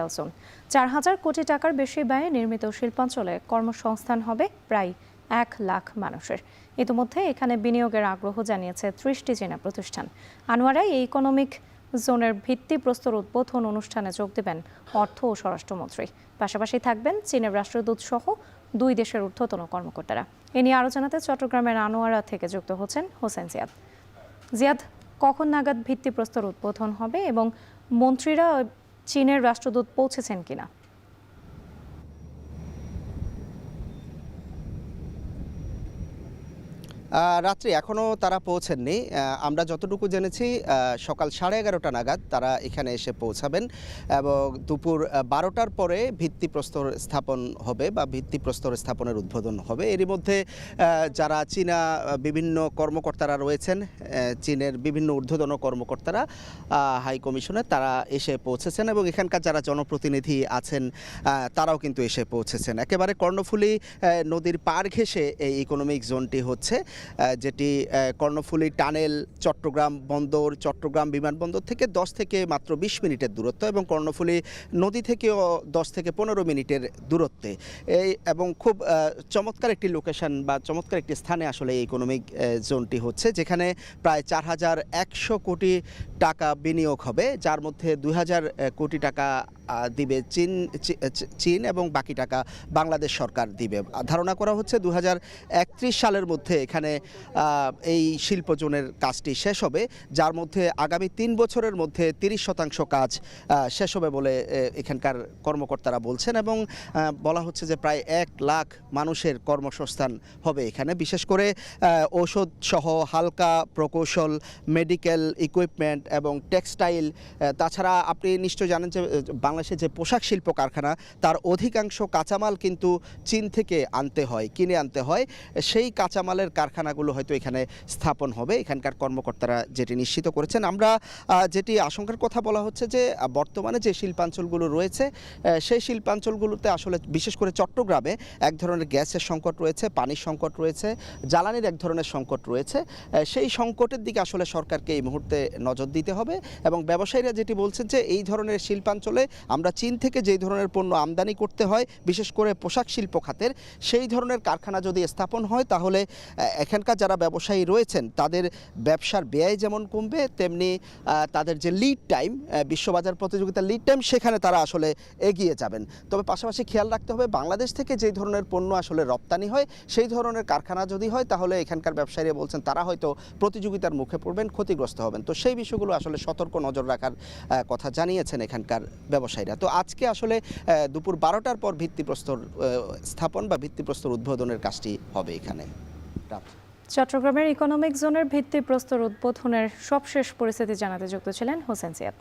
Industrial zone. 4,000 কোটি টাকার বেশি ব্যয়ে নির্মিত শিল্পাঞ্চলে কর্মসংস্থান হবে প্রায় 1 লাখ মানুষের। ইতিমধ্যে এখানে বিনিয়োগের আগ্রহ জানিয়েছে 30টি চীনা প্রতিষ্ঠান। আনোয়ারায় এই ইকোনমিক জোনের ভিত্তিপ্রস্তর উদ্বোধন অনুষ্ঠানে যোগ দেবেন অর্থ ও স্বরাষ্ট্রমন্ত্রী। পাশাপাশি থাকবেন চীনের রাষ্ট্রদূত সহ 2 দেশের ঊর্ধ্বতন কর্মকর্তারা। এ নিয়ে আরও জানাতে চট্টগ্রামের আনোয়ারা থেকে যুক্ত হচ্ছেন হোসেন জিয়াদ। জিয়াদ, কখন নাগাদ ভিত্তিপ্রস্তর উদ্বোধন হবে এবং মন্ত্রীরা চীনের রাষ্ট্রদূত পৌঁছেছেন কিনা? রাত্রি এখনও তারা পৌঁছেননি। আমরা যতটুকু জেনেছি সকাল 11:30 নাগাদ তারা এখানে এসে পৌঁছাবেন এবং দুপুর 12টার পরে ভিত্তিপ্রস্তর স্থাপন হবে বা ভিত্তিপ্রস্তর স্থাপনের উদ্বোধন হবে। এরই মধ্যে যারা চীনা বিভিন্ন কর্মকর্তারা রয়েছেন, চীনের বিভিন্ন ঊর্ধ্বতন কর্মকর্তারা হাই কমিশনে তারা এসে পৌঁছেছেন এবং এখানকার যারা জনপ্রতিনিধি আছেন তারাও কিন্তু এসে পৌঁছেছেন। একেবারে কর্ণফুলী নদীর পাড় ঘেঁষে এই ইকোনমিক জোনটি হচ্ছে, যেটি কর্ণফুলী টানেল, চট্টগ্রাম বন্দর, চট্টগ্রাম বিমানবন্দর থেকে 10 থেকে মাত্র 20 মিনিটের দূরত্ব এবং কর্ণফুলী নদী থেকেও 10 থেকে 15 মিনিটের দূরত্বে এবং খুব চমৎকার একটি লোকেশন বা চমৎকার একটি স্থানে আসলে এই ইকোনমিক জোনটি হচ্ছে, যেখানে প্রায় 4,100 কোটি টাকা বিনিয়োগ হবে, যার মধ্যে 2,000 কোটি টাকা দিবে চীন এবং বাকি টাকা বাংলাদেশ সরকার দিবে। ধারণা করা হচ্ছে 2031 সালের মধ্যে এখানে এই শিল্প জোনের কাজটি শেষ হবে, যার মধ্যে আগামী 3 বছরের মধ্যে 30% কাজ শেষ হবে বলে এখানকার কর্মকর্তারা বলছেন এবং বলা হচ্ছে যে প্রায় 1 লাখ মানুষের কর্মসংস্থান হবে এখানে। বিশেষ করে ঔষধ সহ হালকা প্রকৌশল, মেডিকেল ইকুইপমেন্ট এবং টেক্সটাইল, তাছাড়া আপনি নিশ্চয় জানেন যে বাংলাদেশের যে পোশাক শিল্প কারখানা তার অধিকাংশ কাঁচামাল কিন্তু চীন থেকে কিনে আনতে হয়। সেই কাঁচামালের কারখানাগুলো হয়তো এখানে স্থাপন হবে, এখানকার কর্মকর্তারা যেটি নিশ্চিত করেছেন। আমরা যেটি আশঙ্কার কথা বলা হচ্ছে যে বর্তমানে যে শিল্পাঞ্চলগুলো রয়েছে সেই শিল্পাঞ্চলগুলোতে আসলে বিশেষ করে চট্টগ্রামে এক ধরনের গ্যাসের সংকট রয়েছে, পানির সংকট রয়েছে, জ্বালানির এক ধরনের সংকট রয়েছে। সেই সংকটের দিকে আসলে সরকারকে এই মুহূর্তে নজর দিতে হবে এবং ব্যবসায়ীরা যেটি বলছেন যে এই ধরনের শিল্পাঞ্চলে আমরা চীন থেকে যেই ধরনের পণ্য আমদানি করতে হয়, বিশেষ করে পোশাক শিল্প খাতের, সেই ধরনের কারখানা যদি স্থাপন হয় তাহলে এখানকার যারা ব্যবসায়ী রয়েছেন তাদের ব্যবসার ব্যয় যেমন কমবে, তেমনি তাদের যে লিড টাইম, বিশ্ববাজার প্রতিযোগিতার লিড টাইম, সেখানে তারা আসলে এগিয়ে যাবেন। তবে পাশাপাশি খেয়াল রাখতে হবে বাংলাদেশ থেকে যেই ধরনের পণ্য আসলে রপ্তানি হয় সেই ধরনের কারখানা যদি হয় তাহলে এখানকার ব্যবসায়ীরা বলছেন তারা হয়তো প্রতিযোগিতার মুখে পড়বেন, ক্ষতিগ্রস্ত হবেন। তো সেই বিষয়গুলো আসলে সতর্ক নজর রাখার কথা জানিয়েছেন এখানকার ব্যবসায়ীরা। তো আজকে আসলে দুপুর 12টার পর ভিত্তিপ্রস্তর স্থাপন বা ভিত্তিপ্রস্তর উদ্বোধনের কাজটি হবে এখানে। চট্টগ্রামের ইকোনমিক জোনের ভিত্তিপ্রস্তর উদ্বোধনের সবশেষ পরিস্থিতি জানাতে যুক্ত ছিলেন হোসেন জিয়াদ।